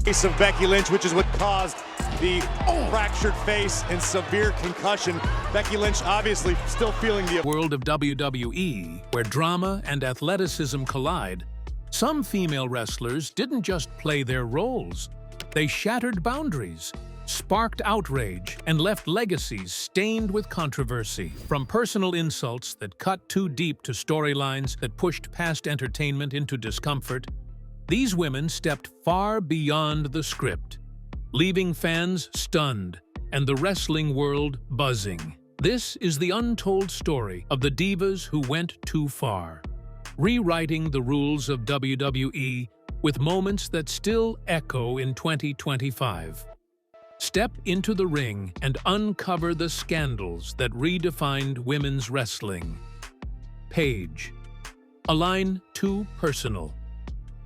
Face of Becky Lynch, which is what caused the fractured face and severe concussion. Becky Lynch obviously still feeling the world of WWE, where drama and athleticism collide. Some female wrestlers didn't just play their roles. They shattered boundaries, sparked outrage, and left legacies stained with controversy. From personal insults that cut too deep to storylines that pushed past entertainment into discomfort, these women stepped far beyond the script, leaving fans stunned and the wrestling world buzzing. This is the untold story of the divas who went too far, rewriting the rules of WWE with moments that still echo in 2025. Step into the ring and uncover the scandals that redefined women's wrestling. Paige. A line too personal.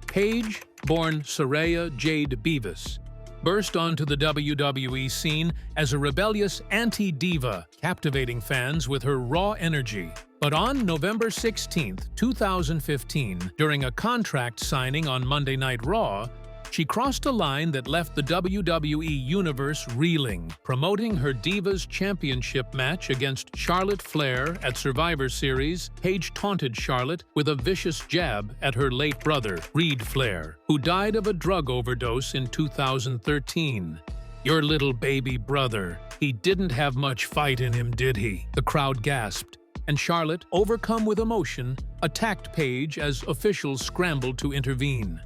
Paige, born Saraya Jade Divas, burst onto the WWE scene as a rebellious anti-diva, captivating fans with her raw energy. But on November 16, 2015, during a contract signing on Monday Night Raw, she crossed a line that left the WWE Universe reeling. Promoting her Divas Championship match against Charlotte Flair at Survivor Series, Paige taunted Charlotte with a vicious jab at her late brother, Reed Flair, who died of a drug overdose in 2013. "Your little baby brother, he didn't have much fight in him, did he?" The crowd gasped, and Charlotte, overcome with emotion, attacked Paige as officials scrambled to intervene.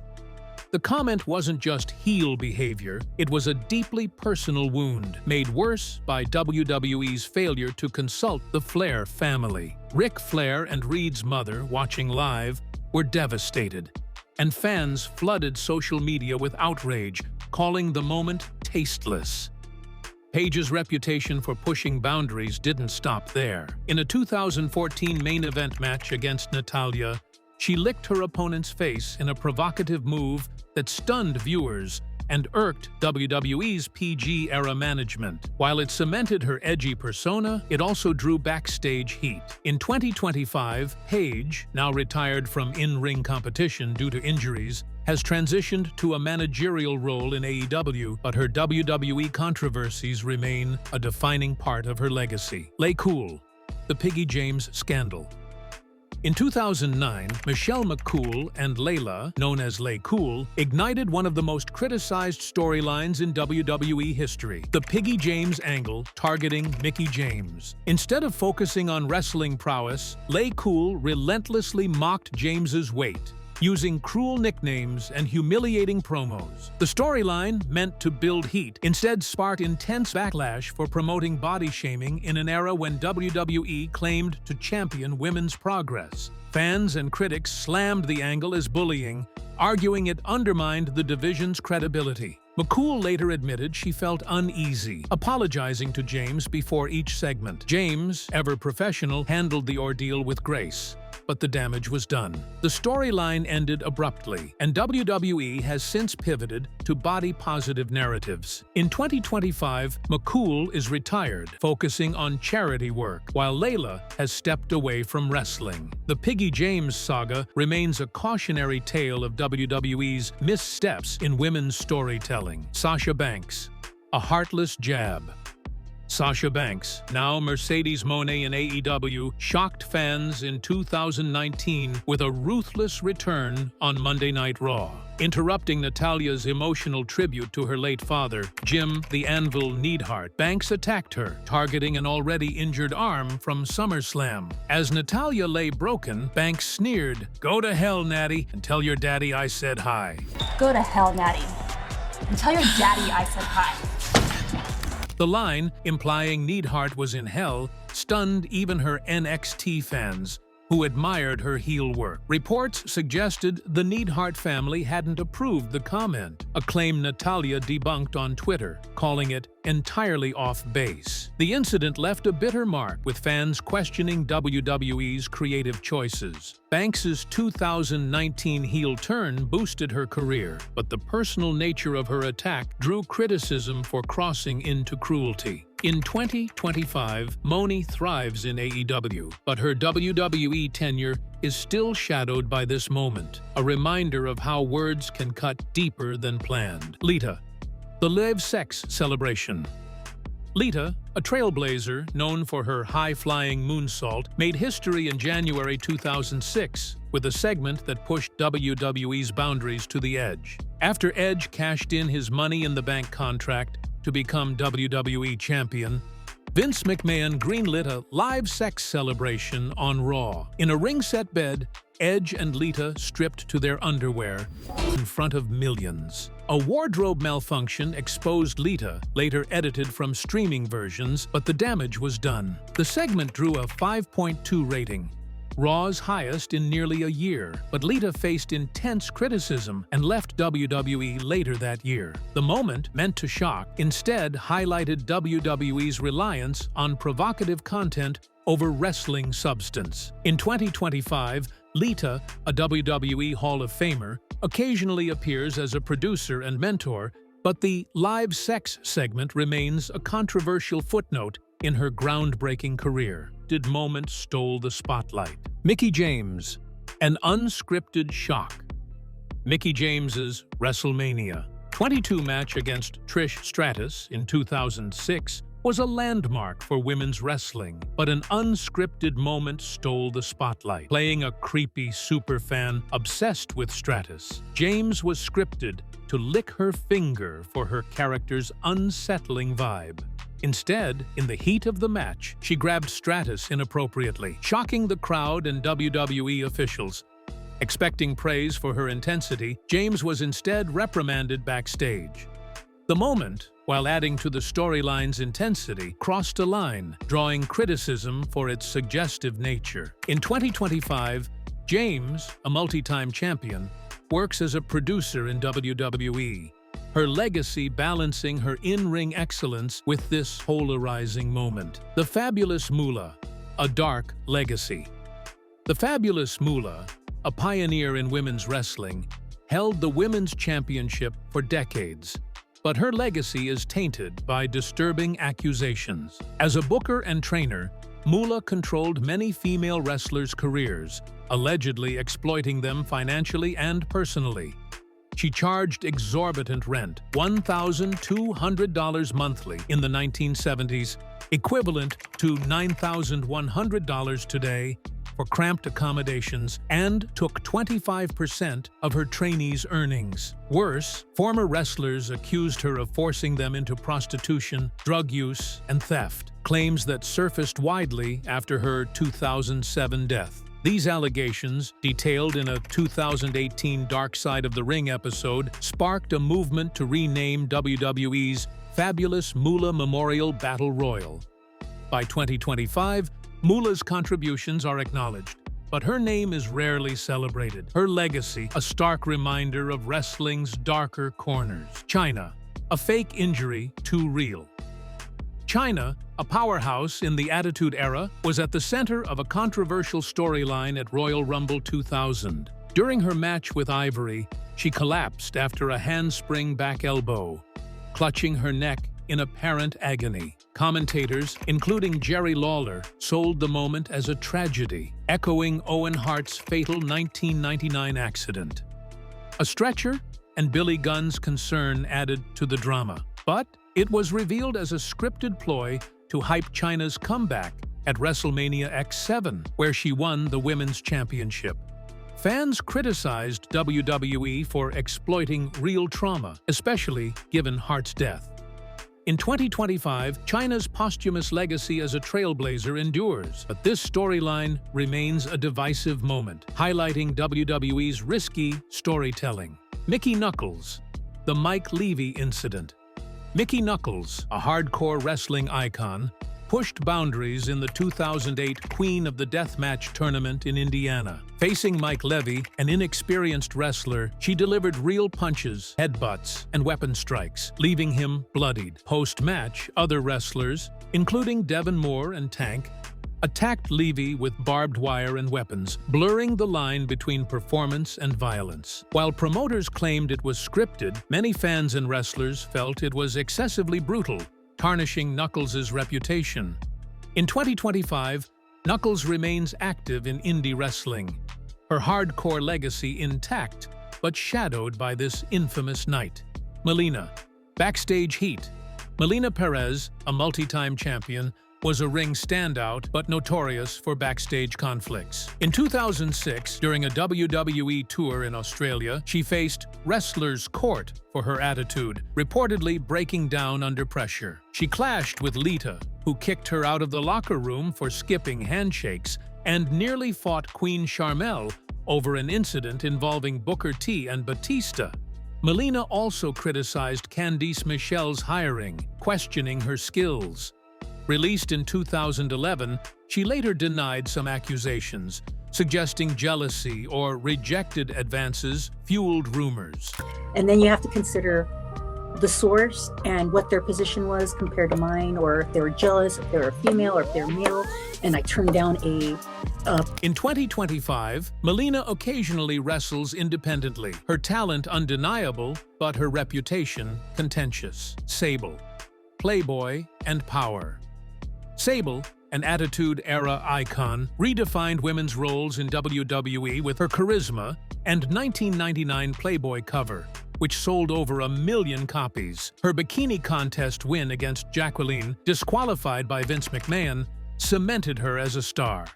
The comment wasn't just heel behavior, it was a deeply personal wound, made worse by WWE's failure to consult the Flair family. Ric Flair and Reed's mother, watching live, were devastated, and fans flooded social media with outrage, calling the moment tasteless. Paige's reputation for pushing boundaries didn't stop there. In a 2014 main event match against Natalya, she licked her opponent's face in a provocative move that stunned viewers and irked WWE's PG-era management. While it cemented her edgy persona, it also drew backstage heat. In 2025, Paige, now retired from in-ring competition due to injuries, has transitioned to a managerial role in AEW, but her WWE controversies remain a defining part of her legacy. Lay Cool, the Piggy James scandal. In 2009, Michelle McCool and Layla, known as Lay Cool, ignited one of the most criticized storylines in WWE history, the Piggy James angle targeting Mickie James. Instead of focusing on wrestling prowess, Lay Cool relentlessly mocked James's weight, using cruel nicknames and humiliating promos. The storyline, meant to build heat, instead sparked intense backlash for promoting body shaming in an era when WWE claimed to champion women's progress. Fans and critics slammed the angle as bullying, arguing it undermined the division's credibility. McCool later admitted she felt uneasy, apologizing to James before each segment. James, ever professional, handled the ordeal with grace, but the damage was done. The storyline ended abruptly, and WWE has since pivoted to body-positive narratives. In 2025, McCool is retired, focusing on charity work, while Layla has stepped away from wrestling. The Piggy James saga remains a cautionary tale of WWE's missteps in women's storytelling. Sasha Banks, a heartless jab. Sasha Banks, now Mercedes Moné in AEW, shocked fans in 2019 with a ruthless return on Monday Night Raw. Interrupting Natalya's emotional tribute to her late father, Jim the Anvil Neidhart, Banks attacked her, targeting an already injured arm from SummerSlam. As Natalya lay broken, Banks sneered, "Go to hell, Natty, and tell your daddy I said hi." Go to hell, Natty, and tell your daddy I said hi. The line, implying Neidhart was in hell, stunned even her NXT fans, who admired her heel work. Reports suggested the Neidhart family hadn't approved the comment, a claim Natalya debunked on Twitter, calling it entirely off base. The incident left a bitter mark, with fans questioning WWE's creative choices. Banks's 2019 heel turn boosted her career, but the personal nature of her attack drew criticism for crossing into cruelty. In 2025, Moni thrives in AEW, but her WWE tenure is still shadowed by this moment, a reminder of how words can cut deeper than planned. Lita, the live sex celebration. Lita, a trailblazer known for her high-flying moonsault, made history in January 2006 with a segment that pushed WWE's boundaries to the edge. After Edge cashed in his Money in the Bank contract to become WWE champion, Vince McMahon greenlit a live sex celebration on Raw. In a ring-set bed, Edge and Lita stripped to their underwear in front of millions. A wardrobe malfunction exposed Lita, later edited from streaming versions, but the damage was done. The segment drew a 5.2 rating, Raw's highest in nearly a year, but Lita faced intense criticism and left WWE later that year. The moment, meant to shock, instead highlighted WWE's reliance on provocative content over wrestling substance. In 2025, Lita, a WWE Hall of Famer, occasionally appears as a producer and mentor, but the live sex segment remains a controversial footnote in her groundbreaking career. Moment stole the spotlight. Mickie James, an unscripted shock. Mickie James's WrestleMania 22 match against Trish Stratus in 2006 was a landmark for women's wrestling, but an unscripted moment stole the spotlight. Playing a creepy superfan obsessed with Stratus, James was scripted to lick her finger for her character's unsettling vibe. Instead, in the heat of the match, she grabbed Stratus inappropriately, shocking the crowd and WWE officials. Expecting praise for her intensity, James was instead reprimanded backstage. The moment, while adding to the storyline's intensity, crossed a line, drawing criticism for its suggestive nature. In 2025, James, a multi-time champion, works as a producer in WWE, her legacy balancing her in-ring excellence with this polarizing moment. The Fabulous Moolah, a dark legacy. The Fabulous Moolah, a pioneer in women's wrestling, held the women's championship for decades, but her legacy is tainted by disturbing accusations. As a booker and trainer, Moolah controlled many female wrestlers' careers, allegedly exploiting them financially and personally. She charged exorbitant rent, $1,200 monthly in the 1970s, equivalent to $9,100 today, for cramped accommodations, and took 25% of her trainees' earnings. Worse, former wrestlers accused her of forcing them into prostitution, drug use, and theft, claims that surfaced widely after her 2007 death. These allegations, detailed in a 2018 Dark Side of the Ring episode, sparked a movement to rename WWE's Fabulous Moolah Memorial Battle Royal. By 2025, Moolah's contributions are acknowledged, but her name is rarely celebrated. Her legacy, a stark reminder of wrestling's darker corners. Chyna, a fake injury too real. Chyna, a powerhouse in the Attitude Era, was at the center of a controversial storyline at Royal Rumble 2000. During her match with Ivory, she collapsed after a handspring back elbow, clutching her neck in apparent agony. Commentators, including Jerry Lawler, sold the moment as a tragedy, echoing Owen Hart's fatal 1999 accident. A stretcher and Billy Gunn's concern added to the drama, but it was revealed as a scripted ploy to hype Chyna's comeback at WrestleMania X7, where she won the Women's Championship. Fans criticized WWE for exploiting real trauma, especially given Hart's death. In 2025, Chyna's posthumous legacy as a trailblazer endures, but this storyline remains a divisive moment, highlighting WWE's risky storytelling. Mickey Knuckles, the Mike Levy incident. Mickey Knuckles, a hardcore wrestling icon, pushed boundaries in the 2008 Queen of the Deathmatch tournament in Indiana. Facing Mike Levy, an inexperienced wrestler, she delivered real punches, headbutts, and weapon strikes, leaving him bloodied. Post-match, other wrestlers, including Devon Moore and Tank, attacked Levy with barbed wire and weapons, blurring the line between performance and violence. While promoters claimed it was scripted, many fans and wrestlers felt it was excessively brutal, tarnishing Knuckles' reputation. In 2025, Knuckles remains active in indie wrestling, her hardcore legacy intact but shadowed by this infamous night. Melina. Backstage heat. Melina Perez, a multi-time champion, was a ring standout but notorious for backstage conflicts. In 2006, during a WWE tour in Australia, she faced Wrestler's Court for her attitude, reportedly breaking down under pressure. She clashed with Lita, who kicked her out of the locker room for skipping handshakes, and nearly fought Queen Sharmell over an incident involving Booker T and Batista. Melina also criticized Candice Michelle's hiring, questioning her skills. Released in 2011, she later denied some accusations, suggesting jealousy or rejected advances fueled rumors. And then you have to consider the source and what their position was compared to mine, or if they were jealous, if they were female or if they're male, and I turned down In 2025, Melina occasionally wrestles independently, her talent undeniable, but her reputation contentious. Sable. Playboy and power. Sable, an Attitude-era icon, redefined women's roles in WWE with her charisma and 1999 Playboy cover, which sold over 1 million copies. Her bikini contest win against Jacqueline, disqualified by Vince McMahon, cemented her as a star.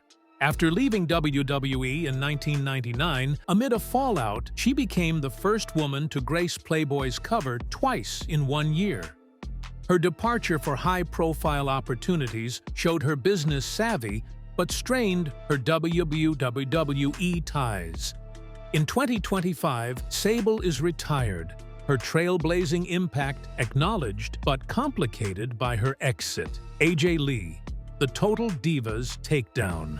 After leaving WWE in 1999, amid a fallout, she became the first woman to grace Playboy's cover twice in 1 year. Her departure for high-profile opportunities showed her business savvy, but strained her WWE ties. In 2025, Sable is retired, her trailblazing impact acknowledged but complicated by her exit. AJ Lee, the Total Divas takedown.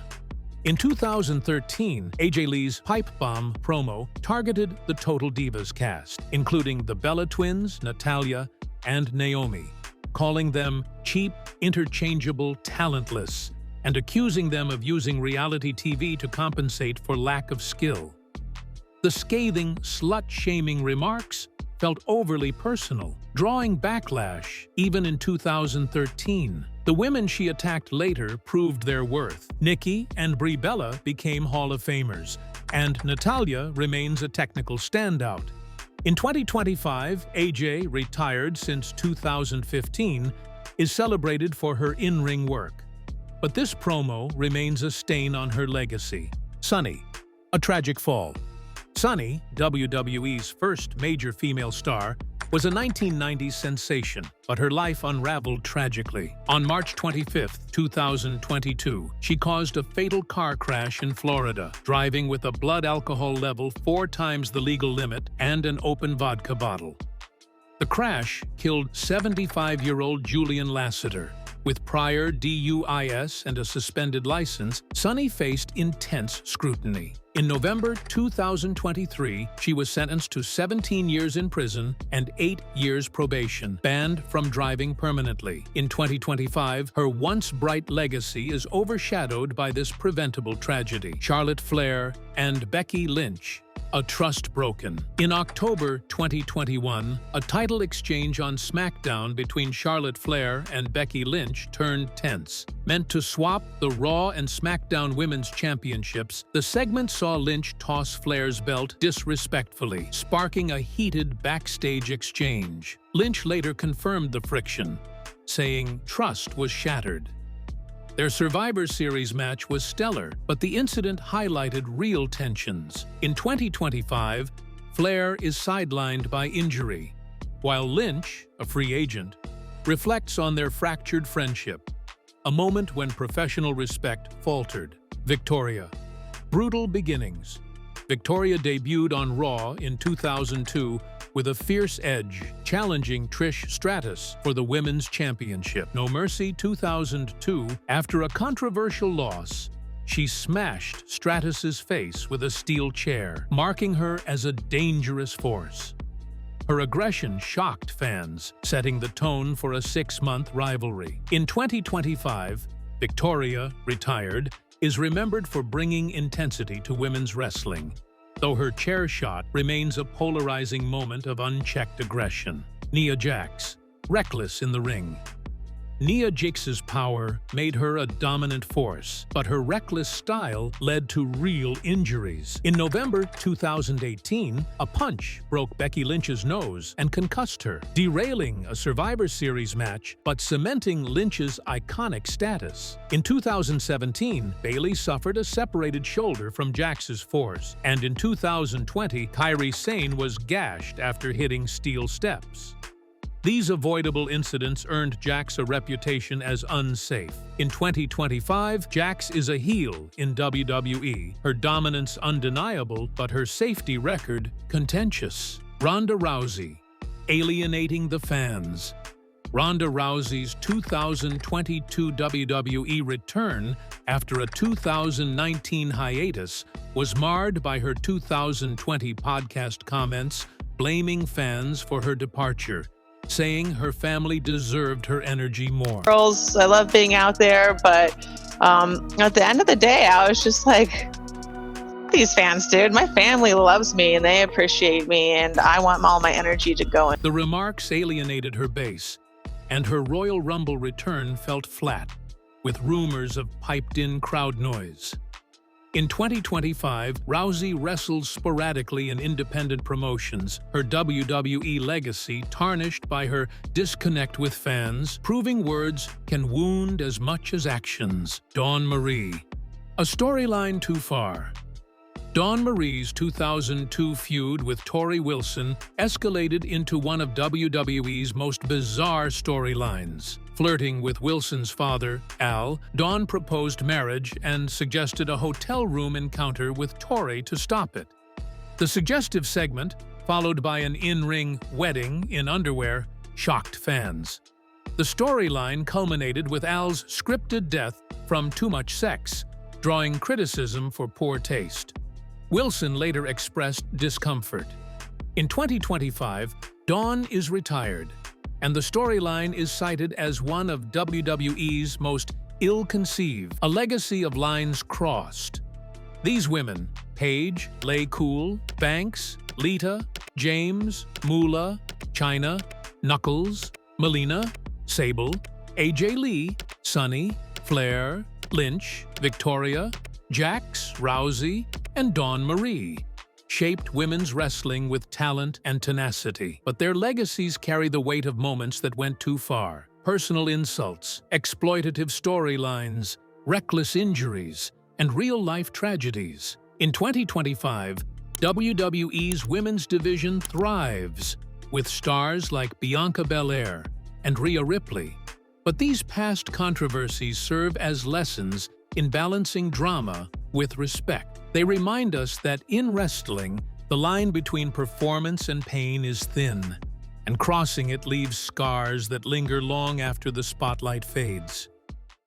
In 2013, AJ Lee's Pipe Bomb promo targeted the Total Divas cast, including the Bella Twins, Natalya, and Naomi, calling them cheap, interchangeable, talentless, and accusing them of using reality TV to compensate for lack of skill. The scathing, slut-shaming remarks felt overly personal, drawing backlash even in 2013. The women she attacked later proved their worth. Nikki and Brie Bella became Hall of Famers, and Natalya remains a technical standout. In 2025, AJ, retired since 2015, is celebrated for her in-ring work. But this promo remains a stain on her legacy. Sunny. A tragic fall. Sunny, WWE's first major female star, was a 1990s sensation, but her life unraveled tragically. On March 25, 2022, she caused a fatal car crash in Florida, driving with a blood alcohol level 4 times the legal limit and an open vodka bottle. The crash killed 75-year-old Julian Lassiter. With prior DUIs and a suspended license, Sunny faced intense scrutiny. In November 2023, she was sentenced to 17 years in prison and 8 years probation, banned from driving permanently. In 2025, her once bright legacy is overshadowed by this preventable tragedy. Charlotte Flair and Becky Lynch. A trust broken. In October 2021, a title exchange on SmackDown between Charlotte Flair and Becky Lynch turned tense. Meant to swap the Raw and SmackDown Women's Championships, the segment saw Lynch toss Flair's belt disrespectfully, sparking a heated backstage exchange. Lynch later confirmed the friction, saying trust was shattered. Their Survivor Series match was stellar, but the incident highlighted real tensions. In 2025, Flair is sidelined by injury, while Lynch, a free agent, reflects on their fractured friendship, a moment when professional respect faltered. Victoria. Brutal beginnings. Victoria debuted on Raw in 2002 with a fierce edge, challenging Trish Stratus for the Women's Championship. No Mercy 2002, after a controversial loss, she smashed Stratus's face with a steel chair, marking her as a dangerous force. Her aggression shocked fans, setting the tone for a 6-month rivalry. In 2025, Victoria, retired, is remembered for bringing intensity to women's wrestling, though her chair shot remains a polarizing moment of unchecked aggression. Nia Jax, reckless in the ring. Nia Jax's power made her a dominant force, but her reckless style led to real injuries. In November 2018, a punch broke Becky Lynch's nose and concussed her, derailing a Survivor Series match but cementing Lynch's iconic status. In 2017, Bayley suffered a separated shoulder from Jax's force, and in 2020, Kairi Sane was gashed after hitting steel steps. These avoidable incidents earned Jax a reputation as unsafe. In 2025, Jax is a heel in WWE, her dominance undeniable, but her safety record contentious. Ronda Rousey, alienating the fans. Ronda Rousey's 2022 WWE return after a 2019 hiatus was marred by her 2020 podcast comments blaming fans for her departure, saying her family deserved her energy more. Girls, I love being out there, but at the end of the day, I was just like, these fans, dude, my family loves me and they appreciate me, and I want all my energy to go in. The remarks alienated her base, and her Royal Rumble return felt flat, with rumors of piped-in crowd noise. In 2025, Rousey wrestled sporadically in independent promotions, her WWE legacy tarnished by her disconnect with fans, proving words can wound as much as actions. Dawn Marie. A storyline too far. Dawn Marie's 2002 feud with Tori Wilson escalated into one of WWE's most bizarre storylines. Flirting with Wilson's father, Al, Dawn proposed marriage and suggested a hotel room encounter with Tori to stop it. The suggestive segment, followed by an in-ring wedding in underwear, shocked fans. The storyline culminated with Al's scripted death from too much sex, drawing criticism for poor taste. Wilson later expressed discomfort. In 2025, Dawn is retired, and the storyline is cited as one of WWE's most ill-conceived, a legacy of lines crossed. These women, Paige, LayCool, Banks, Lita, James, Moolah, Chyna, Knuckles, Melina, Sable, AJ Lee, Sunny, Flair, Lynch, Victoria, Jax, Rousey, and Dawn Marie, shaped women's wrestling with talent and tenacity. But their legacies carry the weight of moments that went too far. Personal insults, exploitative storylines, reckless injuries, and real-life tragedies. In 2025, WWE's women's division thrives, with stars like Bianca Belair and Rhea Ripley. But these past controversies serve as lessons in balancing drama with respect. They remind us that in wrestling, the line between performance and pain is thin, and crossing it leaves scars that linger long after the spotlight fades.